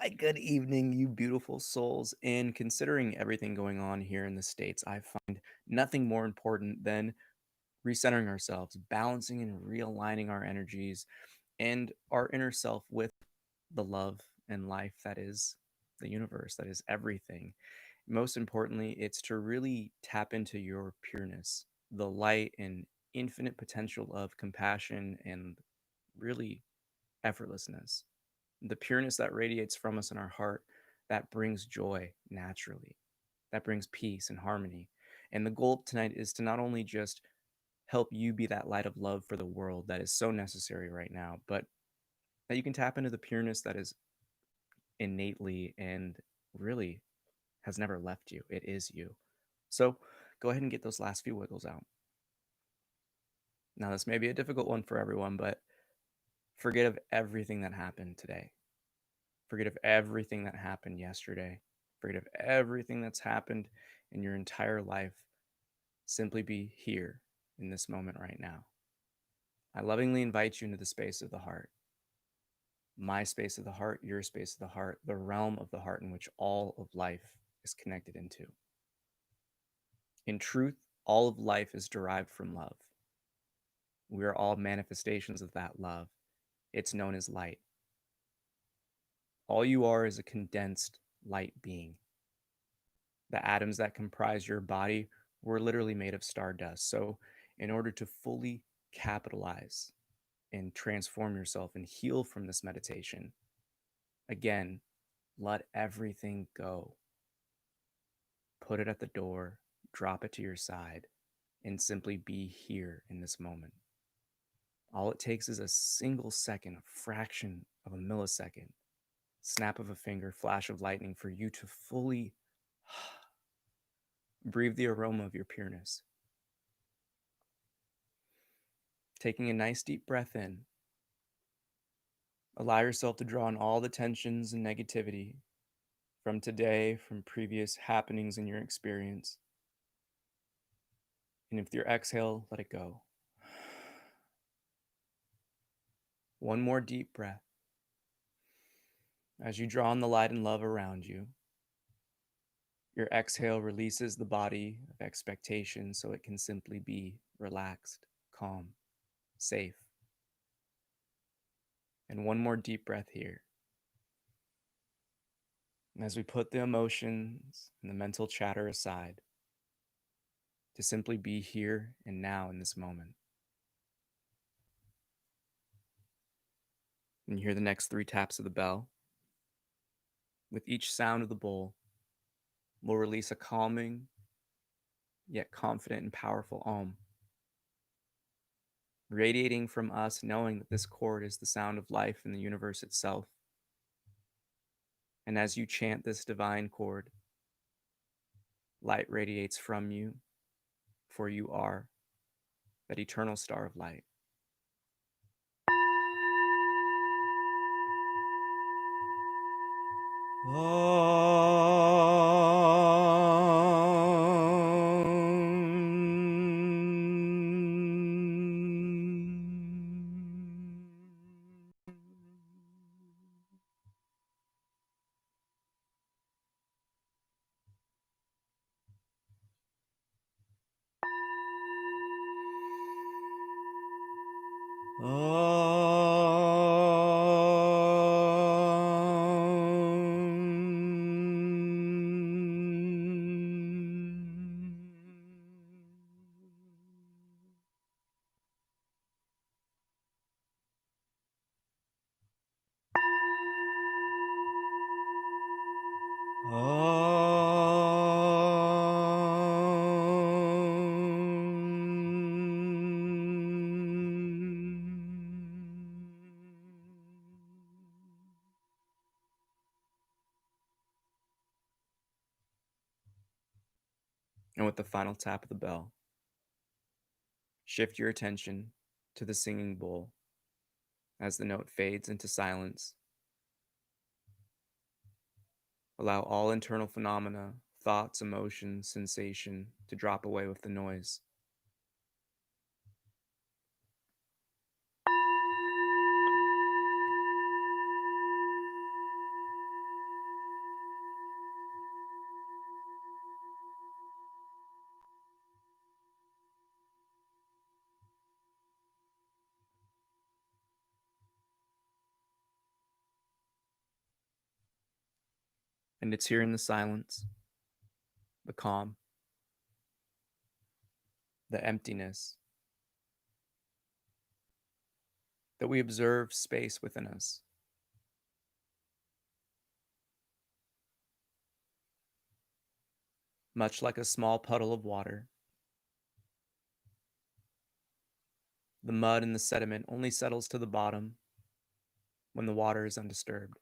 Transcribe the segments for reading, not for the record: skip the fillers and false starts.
Why, good evening, you beautiful souls. And considering everything going on here in the States, I find nothing more important than recentering ourselves, balancing and realigning our energies and our inner self with the love and life that is the universe, that is everything. Most importantly, it's to really tap into your pureness, the light and infinite potential of compassion and really effortlessness, the pureness that radiates from us in our heart that brings joy naturally, that brings peace and harmony. And the goal tonight is to not only just help you be that light of love for the world that is so necessary right now, but that you can tap into the pureness that is innately and really has never left you. It is you. So go ahead and get those last few wiggles out. Now, this may be a difficult one for everyone, but forget of everything that happened today. Forget of everything that happened yesterday. Forget of everything that's happened in your entire life. Simply be here in this moment right now. I lovingly invite you into the space of the heart. My space of the heart, your space of the heart, the realm of the heart in which all of life is connected into. In truth, all of life is derived from love. We are all manifestations of that love. It's known as light. All you are is a condensed light being. The atoms that comprise your body were literally made of stardust. So, in order to fully capitalize and transform yourself and heal from this meditation, again, let everything go. Put it at the door, drop it to your side, and simply be here in this moment. All it takes is a single second, a fraction of a millisecond, snap of a finger, flash of lightning for you to fully breathe the aroma of your pureness. Taking a nice deep breath in, allow yourself to draw in all the tensions and negativity from today, from previous happenings in your experience. And with your exhale, let it go. One more deep breath. As you draw in the light and love around you, your exhale releases the body of expectation so it can simply be relaxed, calm, safe. And one more deep breath here. And as we put the emotions and the mental chatter aside, to simply be here and now in this moment. And you hear the next 3 taps of the bell. With each sound of the bowl, we'll release a calming, yet confident and powerful Om, radiating from us, knowing that this chord is the sound of life in the universe itself. And as you chant this divine chord, light radiates from you, for you are that eternal star of light. And with the final tap of the bell, shift your attention to the singing bowl as the note fades into silence. Allow all internal phenomena, thoughts, emotions, sensation to drop away with the noise. And it's here in the silence, the calm, the emptiness, that we observe space within us. Much like a small puddle of water, the mud and the sediment only settles to the bottom when the water is undisturbed.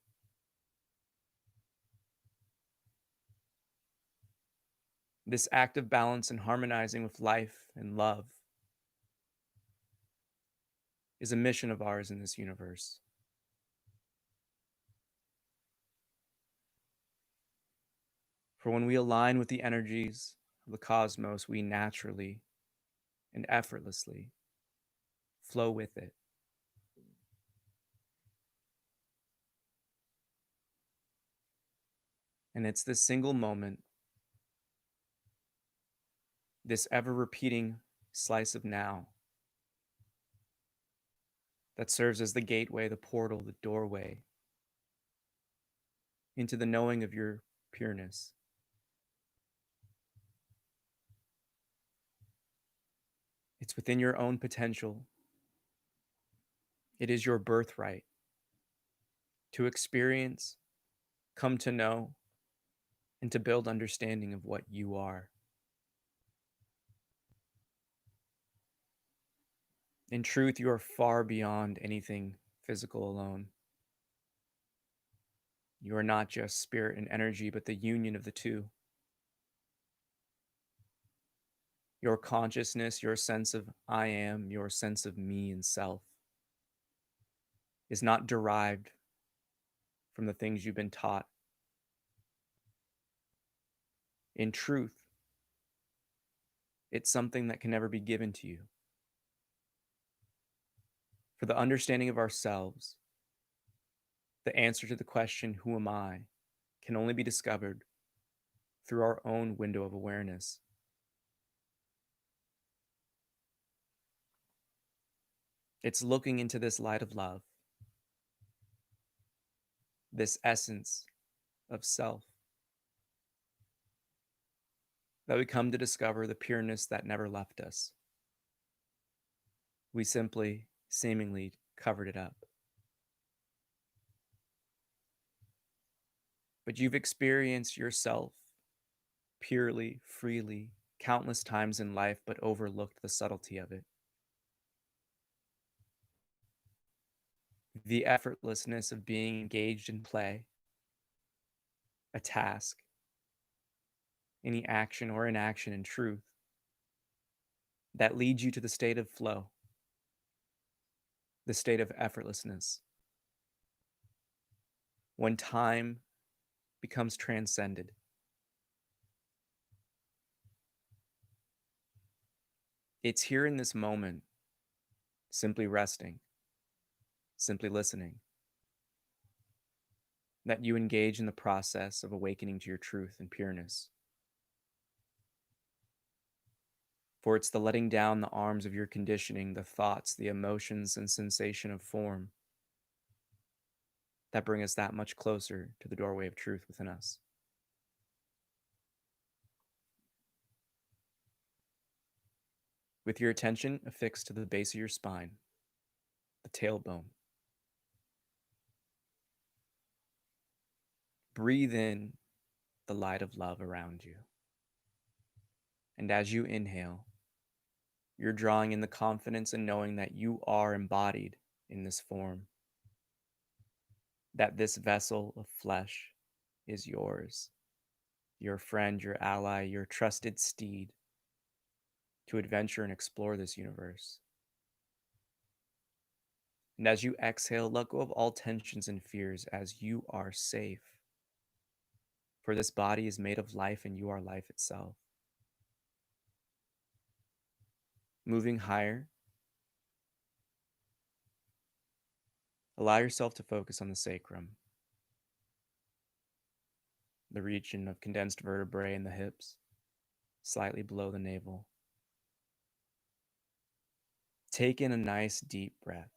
This act of balance and harmonizing with life and love is a mission of ours in this universe. For when we align with the energies of the cosmos, we naturally and effortlessly flow with it. And it's this single moment, this ever repeating slice of now, that serves as the gateway, the portal, the doorway into the knowing of your pureness. It's within your own potential. It is your birthright to experience, come to know, and to build understanding of what you are. In truth, you are far beyond anything physical alone. You are not just spirit and energy, but the union of the two. Your consciousness, your sense of I am, your sense of me and self is not derived from the things you've been taught. In truth, it's something that can never be given to you. For the understanding of ourselves, the answer to the question, who am I, can only be discovered through our own window of awareness. It's looking into this light of love, this essence of self, that we come to discover the pureness that never left us. We simply, seemingly covered it up. But you've experienced yourself purely, freely, countless times in life, but overlooked the subtlety of it. The effortlessness of being engaged in play, a task, any action or inaction in truth, that leads you to the state of flow, the state of effortlessness, when time becomes transcended. It's here in this moment, simply resting, simply listening, that you engage in the process of awakening to your truth and pureness. For it's the letting down the arms of your conditioning, the thoughts, the emotions, and sensation of form that bring us that much closer to the doorway of truth within us. With your attention affixed to the base of your spine, the tailbone, breathe in the light of love around you. And as you inhale, you're drawing in the confidence and knowing that you are embodied in this form, that this vessel of flesh is yours, your friend, your ally, your trusted steed to adventure and explore this universe. And as you exhale, let go of all tensions and fears as you are safe. For this body is made of life and you are life itself. Moving higher, allow yourself to focus on the sacrum, the region of condensed vertebrae in the hips, slightly below the navel. Take in a nice deep breath.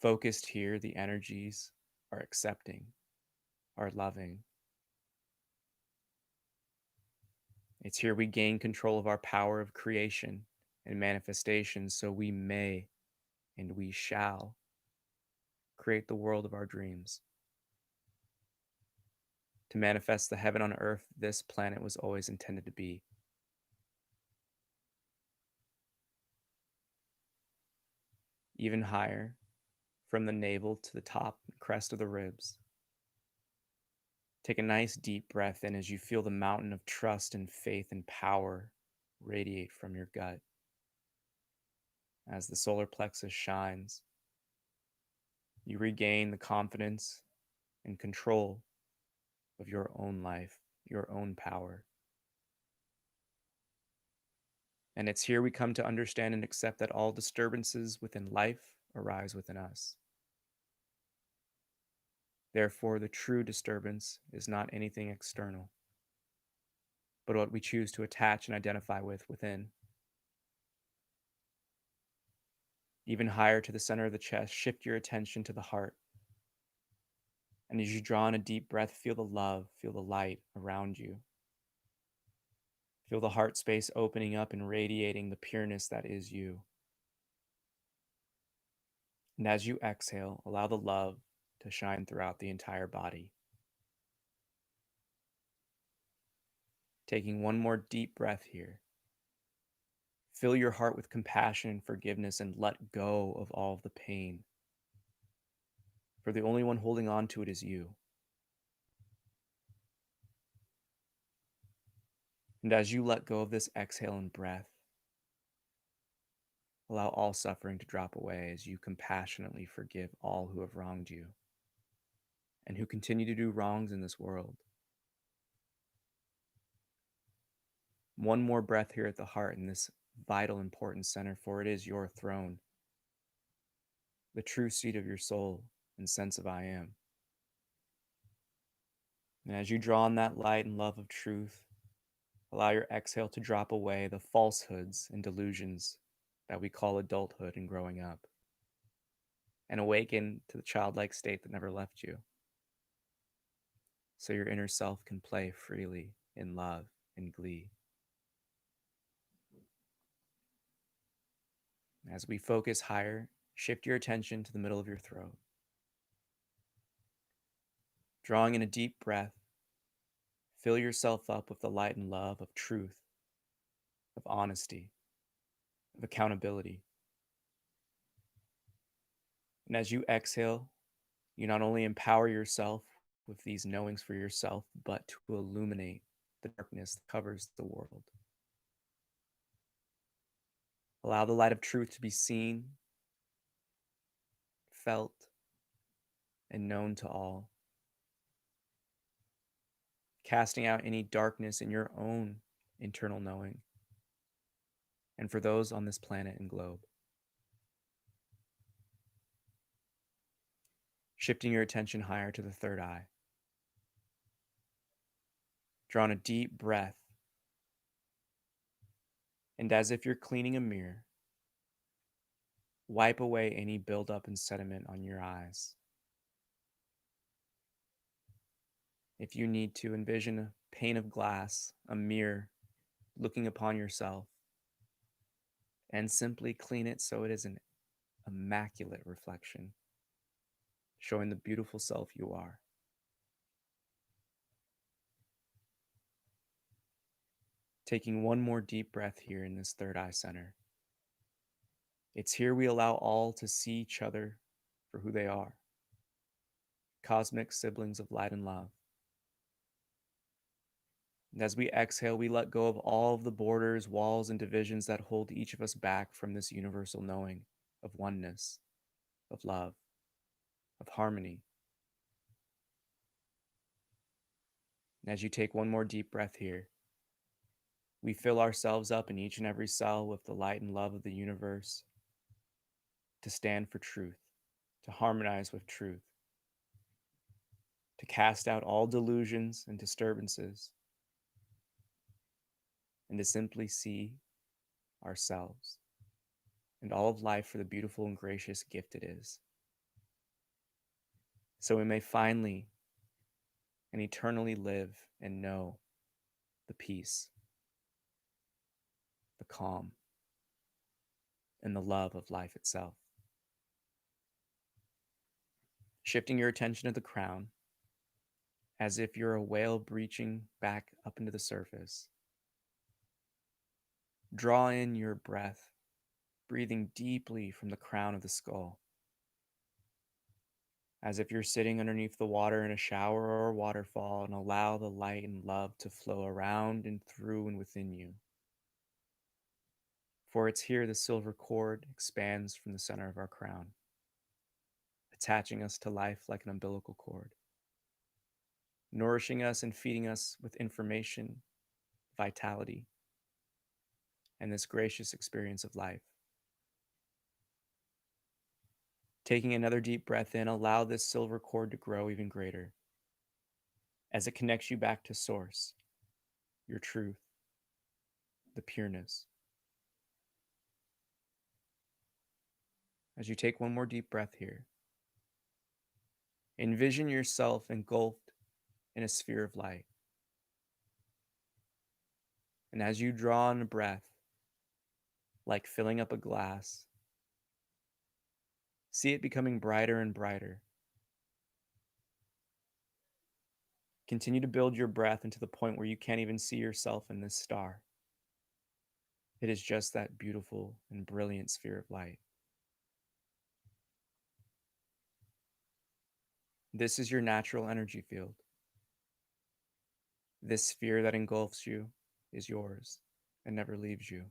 Focused here, the energies are accepting, are loving. It's here we gain control of our power of creation and manifestation so we may and we shall create the world of our dreams. To manifest the heaven on earth this planet was always intended to be. Even higher, from the navel to the top and crest of the ribs. Take a nice deep breath in as you feel the mountain of trust and faith and power radiate from your gut. As the solar plexus shines, you regain the confidence and control of your own life, your own power. And it's here we come to understand and accept that all disturbances within life arise within us. Therefore, the true disturbance is not anything external, but what we choose to attach and identify with within. Even higher to the center of the chest, shift your attention to the heart. And as you draw in a deep breath, feel the love, feel the light around you. Feel the heart space opening up and radiating the pureness that is you. And as you exhale, allow the love to shine throughout the entire body. Taking one more deep breath here. Fill your heart with compassion and forgiveness and let go of all of the pain. For the only one holding on to it is you. And as you let go of this exhale and breath, allow all suffering to drop away as you compassionately forgive all who have wronged you and who continue to do wrongs in this world. One more breath here at the heart in this vital, important center, for it is your throne, the true seat of your soul and sense of I am. And as you draw on that light and love of truth, allow your exhale to drop away the falsehoods and delusions that we call adulthood and growing up, and awaken to the childlike state that never left you, so your inner self can play freely in love and glee. As we focus higher, shift your attention to the middle of your throat. Drawing in a deep breath, fill yourself up with the light and love of truth, of honesty, of accountability. And as you exhale, you not only empower yourself with these knowings for yourself, but to illuminate the darkness that covers the world. Allow the light of truth to be seen, felt, and known to all, casting out any darkness in your own internal knowing, and for those on this planet and globe. Shifting your attention higher to the third eye. Draw in a deep breath, and as if you're cleaning a mirror, wipe away any buildup and sediment on your eyes. If you need to, envision a pane of glass, a mirror, looking upon yourself, and simply clean it so it is an immaculate reflection, showing the beautiful self you are. Taking one more deep breath here in this third eye center. It's here we allow all to see each other for who they are, cosmic siblings of light and love. And as we exhale, we let go of all of the borders, walls, and divisions that hold each of us back from this universal knowing of oneness, of love, of harmony. And as you take one more deep breath here, we fill ourselves up in each and every cell with the light and love of the universe to stand for truth, to harmonize with truth, to cast out all delusions and disturbances, and to simply see ourselves and all of life for the beautiful and gracious gift it is. So we may finally and eternally live and know the peace, the calm, and the love of life itself. Shifting your attention to the crown, as if you're a whale breaching back up into the surface. Draw in your breath, breathing deeply from the crown of the skull, as if you're sitting underneath the water in a shower or a waterfall, and allow the light and love to flow around and through and within you. For it's here the silver cord expands from the center of our crown, attaching us to life like an umbilical cord, nourishing us and feeding us with information, vitality, and this gracious experience of life. Taking another deep breath in, allow this silver cord to grow even greater as it connects you back to source, your truth, the pureness. As you take one more deep breath here, envision yourself engulfed in a sphere of light. And as you draw in a breath, like filling up a glass, see it becoming brighter and brighter. Continue to build your breath into the point where you can't even see yourself in this star. It is just that beautiful and brilliant sphere of light. This is your natural energy field. This sphere that engulfs you is yours and never leaves you.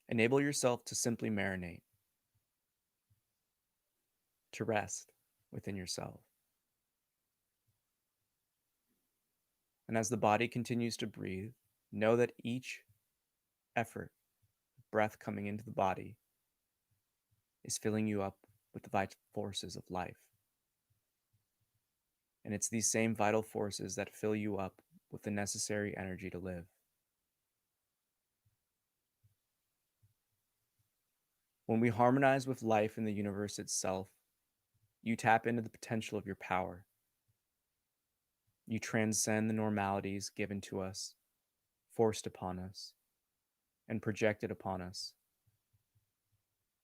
Enable yourself to simply marinate, to rest within yourself. And as the body continues to breathe, know that each effort, breath coming into the body, is filling you up with the vital forces of life. And it's these same vital forces that fill you up with the necessary energy to live. When we harmonize with life in the universe itself, you tap into the potential of your power. You transcend the normalities given to us, forced upon us, and projected upon us.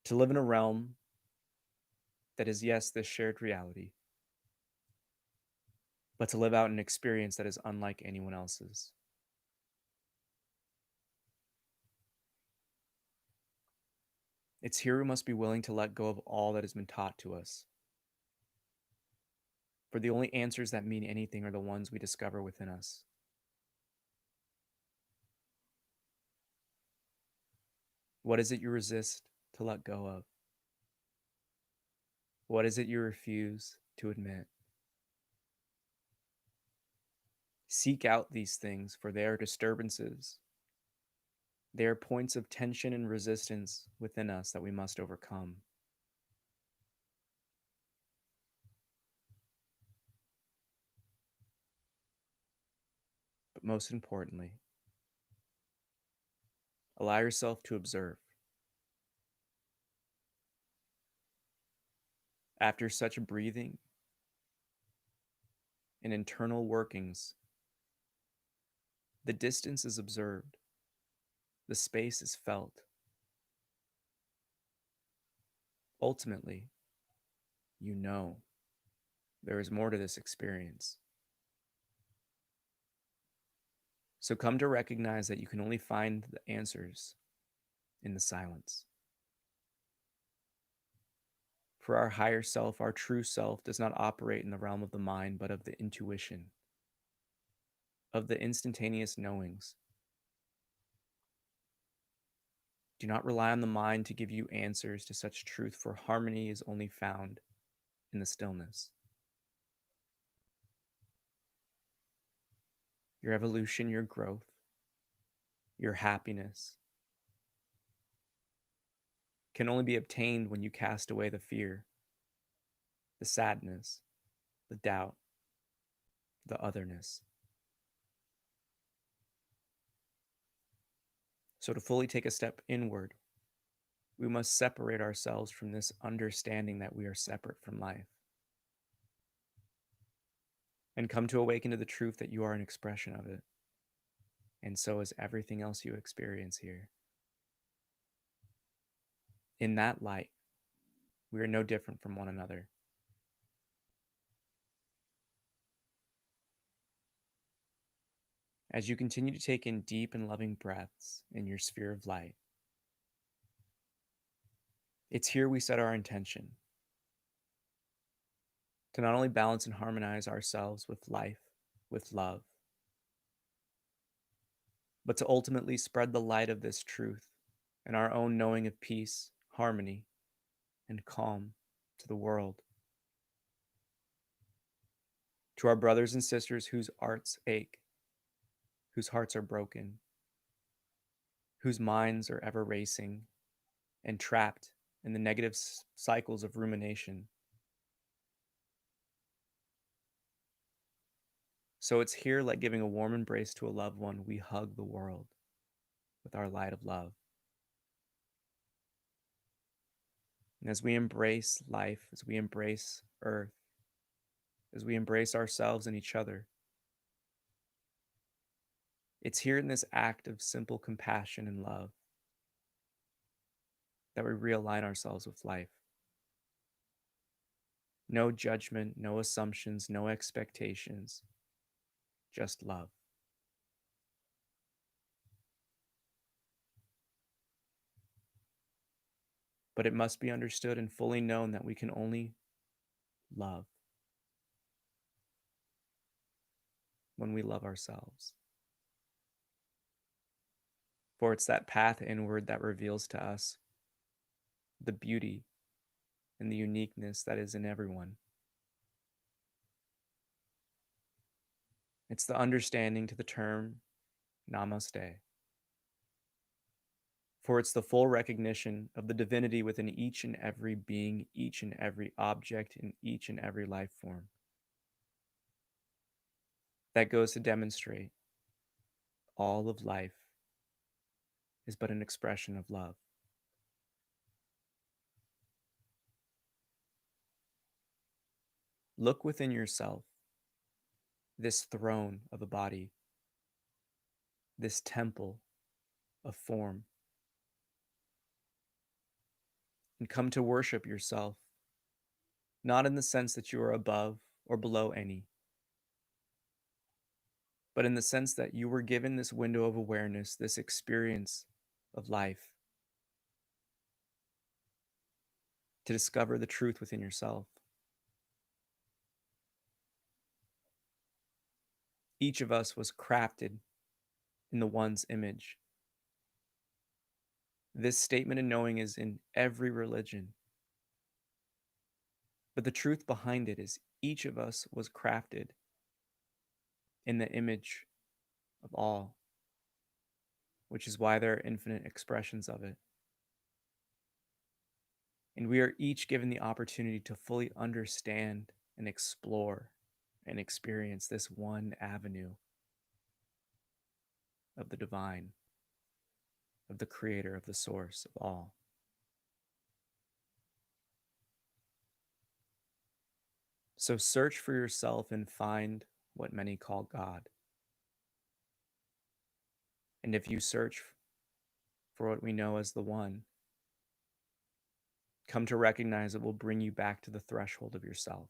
To live in a realm that is, yes, this shared reality, but to live out an experience that is unlike anyone else's. It's here we must be willing to let go of all that has been taught to us. For the only answers that mean anything are the ones we discover within us. What is it you resist to let go of? What is it you refuse to admit? Seek out these things, for they are disturbances. They are points of tension and resistance within us that we must overcome. But most importantly, allow yourself to observe. After such breathing and internal workings, the distance is observed, the space is felt. Ultimately, you know there is more to this experience. So come to recognize that you can only find the answers in the silence. For our higher self, our true self, does not operate in the realm of the mind, but of the intuition, of the instantaneous knowings. Do not rely on the mind to give you answers to such truth, for harmony is only found in the stillness. Your evolution, your growth, your happiness can only be obtained when you cast away the fear, the sadness, the doubt, the otherness. So to fully take a step inward, we must separate ourselves from this understanding that we are separate from life and come to awaken to the truth that you are an expression of it. And so is everything else you experience here. In that light, we are no different from one another. As you continue to take in deep and loving breaths in your sphere of light, it's here we set our intention to not only balance and harmonize ourselves with life, with love, but to ultimately spread the light of this truth and our own knowing of peace, harmony, and calm to the world. To our brothers and sisters whose hearts ache, whose hearts are broken, whose minds are ever racing and trapped in the negative cycles of rumination. So it's here, like giving a warm embrace to a loved one, we hug the world with our light of love. And as we embrace life, as we embrace earth, as we embrace ourselves and each other, it's here in this act of simple compassion and love that we realign ourselves with life. No judgment, no assumptions, no expectations, just love. But it must be understood and fully known that we can only love when we love ourselves. For it's that path inward that reveals to us the beauty and the uniqueness that is in everyone. It's the understanding to the term namaste. For it's the full recognition of the divinity within each and every being, each and every object, in each and every life form. That goes to demonstrate all of life is but an expression of love. Look within yourself, this throne of a body, this temple of form, and come to worship yourself, not in the sense that you are above or below any, but in the sense that you were given this window of awareness, this experience of life, to discover the truth within yourself. Each of us was crafted in the One's image. This statement of knowing is in every religion. But the truth behind it is each of us was crafted in the image of all, which is why there are infinite expressions of it. And we are each given the opportunity to fully understand and explore and experience this one avenue of the divine, of the creator, of the source of all. So search for yourself and find what many call God. And if you search for what we know as the One, come to recognize it will bring you back to the threshold of yourself.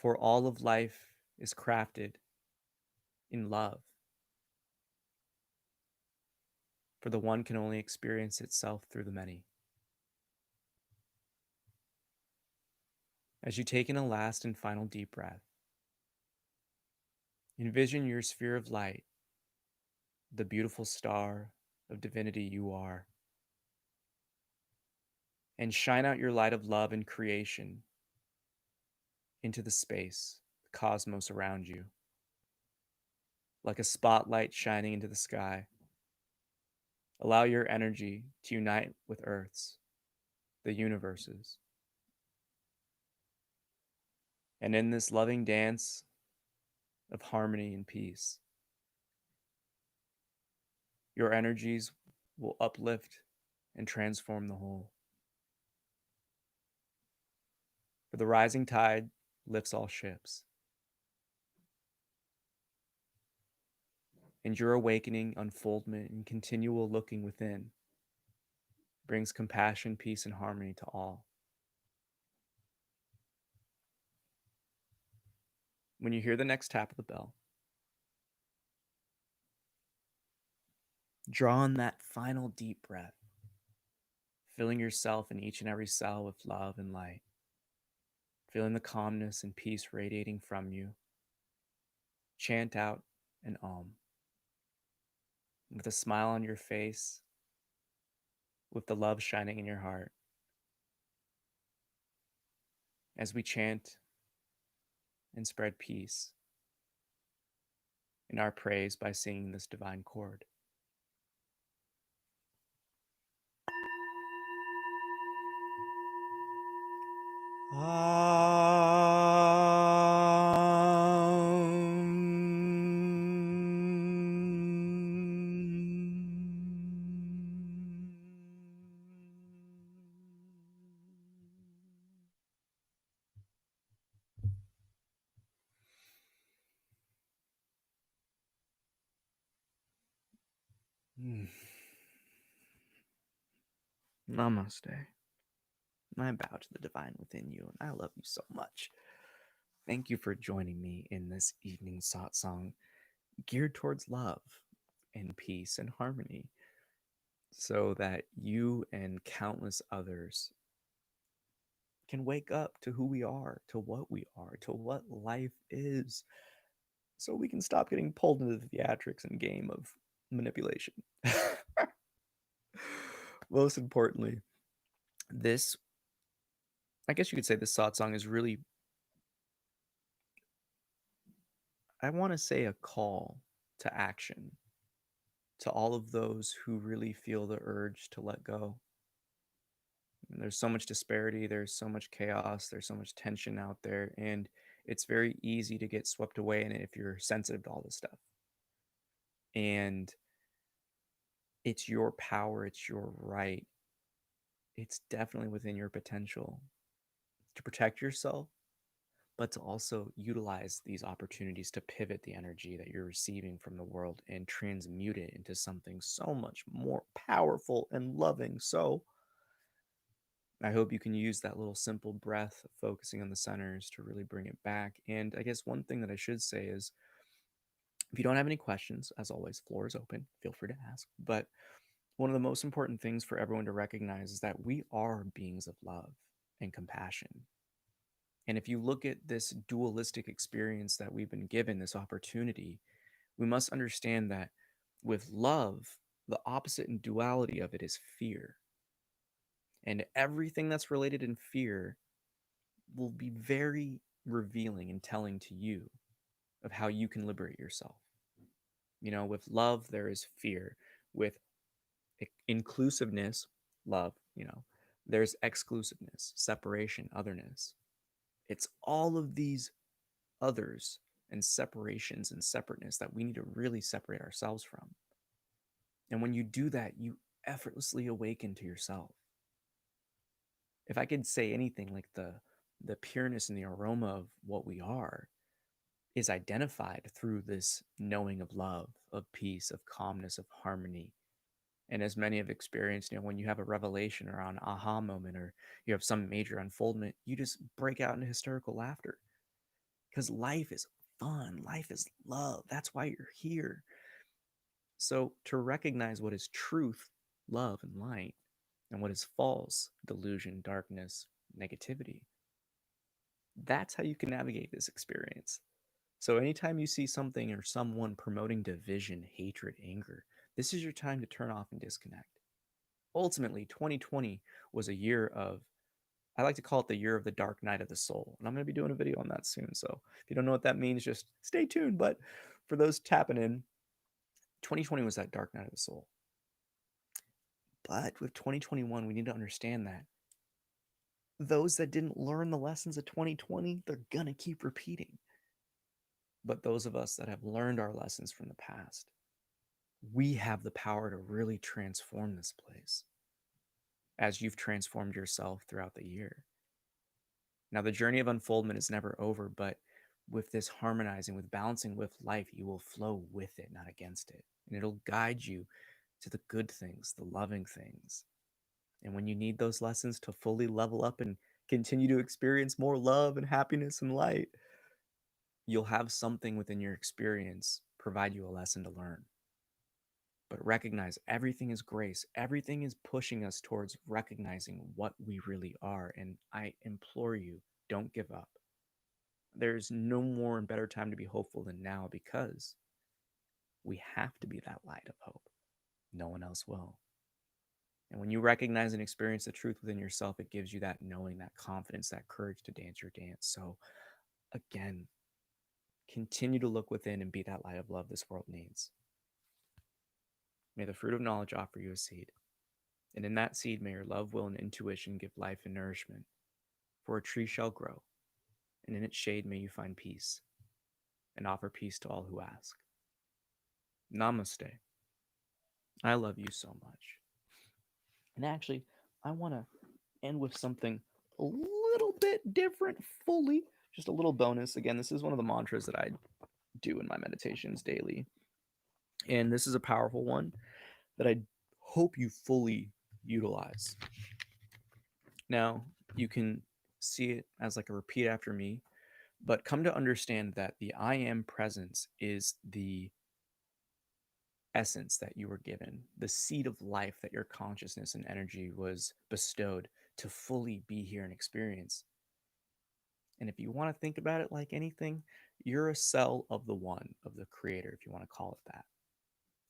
For all of life is crafted in love. For the one can only experience itself through the many. As you take in a last and final deep breath, envision your sphere of light, the beautiful star of divinity you are, and shine out your light of love and creation into the space, the cosmos around you, like a spotlight shining into the sky. Allow your energy to unite with Earth's, the universe's. And in this loving dance of harmony and peace, your energies will uplift and transform the whole. For the rising tide lifts all ships, and your awakening, unfoldment, and continual looking within brings compassion, peace, and harmony to all. When you hear the next tap of the bell, draw on that final deep breath, filling yourself and each and every cell with love and light, feeling the calmness and peace radiating from you. Chant out an Om with a smile on your face, with the love shining in your heart. As we chant and spread peace in our praise by singing this divine chord. Namaste. I bow to the divine within you, and I love you so much. Thank you for joining me in this evening satsang geared towards love and peace and harmony, so that you and countless others can wake up to who we are, to what life is, so we can stop getting pulled into the theatrics and game of manipulation. Most importantly, this, I guess you could say this satsang is really, I want to say, a call to action to all of those who really feel the urge to let go. And there's so much disparity, there's so much chaos, there's so much tension out there, and it's very easy to get swept away in it if you're sensitive to all this stuff. And it's your power, it's your right, it's definitely within your potential to protect yourself, but to also utilize these opportunities to pivot the energy that you're receiving from the world and transmute it into something so much more powerful and loving. So I hope you can use that little simple breath of focusing on the centers to really bring it back. And I guess one thing that I should say is, if you don't have any questions, as always, floor is open. Feel free to ask. But one of the most important things for everyone to recognize is that we are beings of love and compassion. And if you look at this dualistic experience that we've been given, this opportunity, we must understand that with love, the opposite in duality of it is fear. And everything that's related in fear will be very revealing and telling to you of how you can liberate yourself. You know, with love, there is fear. With inclusiveness, love, there's exclusiveness, separation, otherness. It's all of these others and separations and separateness that we need to really separate ourselves from. And when you do that, you effortlessly awaken to yourself. If I could say anything, like the pureness and the aroma of what we are is identified through this knowing of love, of peace, of calmness, of harmony. And as many have experienced, when you have a revelation or an aha moment, or you have some major unfoldment, you just break out into hysterical laughter. Because life is fun, life is love. That's why you're here. So to recognize what is truth, love, and light, and what is false, delusion, darkness, negativity, that's how you can navigate this experience. So anytime you see something or someone promoting division, hatred, anger, this is your time to turn off and disconnect. Ultimately, 2020 was a year of, I like to call it the year of the dark night of the soul. And I'm going to be doing a video on that soon. So if you don't know what that means, just stay tuned. But for those tapping in, 2020 was that dark night of the soul. But with 2021, we need to understand that those that didn't learn the lessons of 2020, they're going to keep repeating. But those of us that have learned our lessons from the past, We have the power to really transform this place as you've transformed yourself throughout the year. Now, the journey of unfoldment is never over, but with this harmonizing, with balancing with life, you will flow with it, not against it. And it'll guide you to the good things, the loving things. And when you need those lessons to fully level up and continue to experience more love and happiness and light, you'll have something within your experience provide you a lesson to learn. But recognize everything is grace. Everything is pushing us towards recognizing what we really are. And I implore you, don't give up. There's no more and better time to be hopeful than now, because we have to be that light of hope. No one else will. And when you recognize and experience the truth within yourself, it gives you that knowing, that confidence, that courage to dance your dance. So, again, continue to look within and be that light of love this world needs. May the fruit of knowledge offer you a seed. And in that seed, may your love, will, and intuition give life and nourishment. For a tree shall grow, and in its shade may you find peace, and offer peace to all who ask. Namaste. I love you so much. And actually, I want to end with something a little bit different, fully. Just a little bonus. Again, this is one of the mantras that I do in my meditations daily. And this is a powerful one that I hope you fully utilize. Now, you can see it as like a repeat after me, but come to understand that the I am presence is the essence that you were given, the seed of life that your consciousness and energy was bestowed to fully be here and experience. And if you want to think about it like anything, you're a cell of the one, of the creator, if you want to call it that.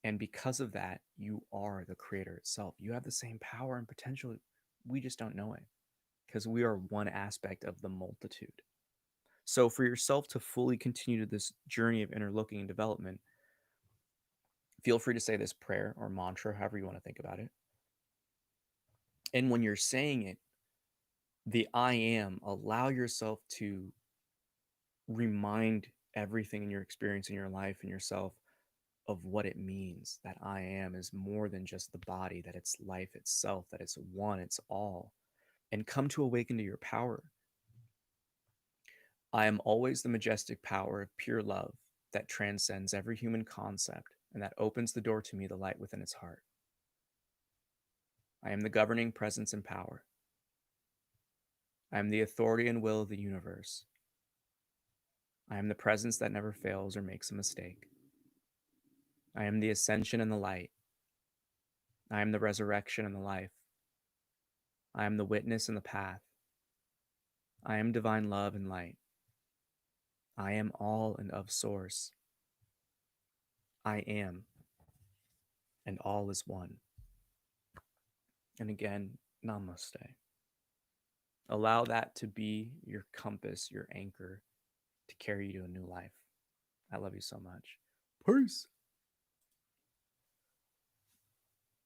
And because of that, you are the creator itself. You have the same power and potential. We just don't know it, because we are one aspect of the multitude. So for yourself to fully continue this journey of inner looking and development, feel free to say this prayer or mantra, however you want to think about it. And when you're saying it, the I am, allow yourself to remind everything in your experience in your life and yourself of what it means. That I am is more than just the body, that it's life itself, that it's one, it's all. And come to awaken to your power. I am always the majestic power of pure love that transcends every human concept and that opens the door to me, the light within its heart. I am the governing presence and power. I am the authority and will of the universe. I am the presence that never fails or makes a mistake. I am the ascension and the light. I am the resurrection and the life. I am the witness and the path. I am divine love and light. I am all and of source. I am, and all is one. And again, namaste. Allow that to be your compass, your anchor to carry you to a new life. I love you so much. Peace.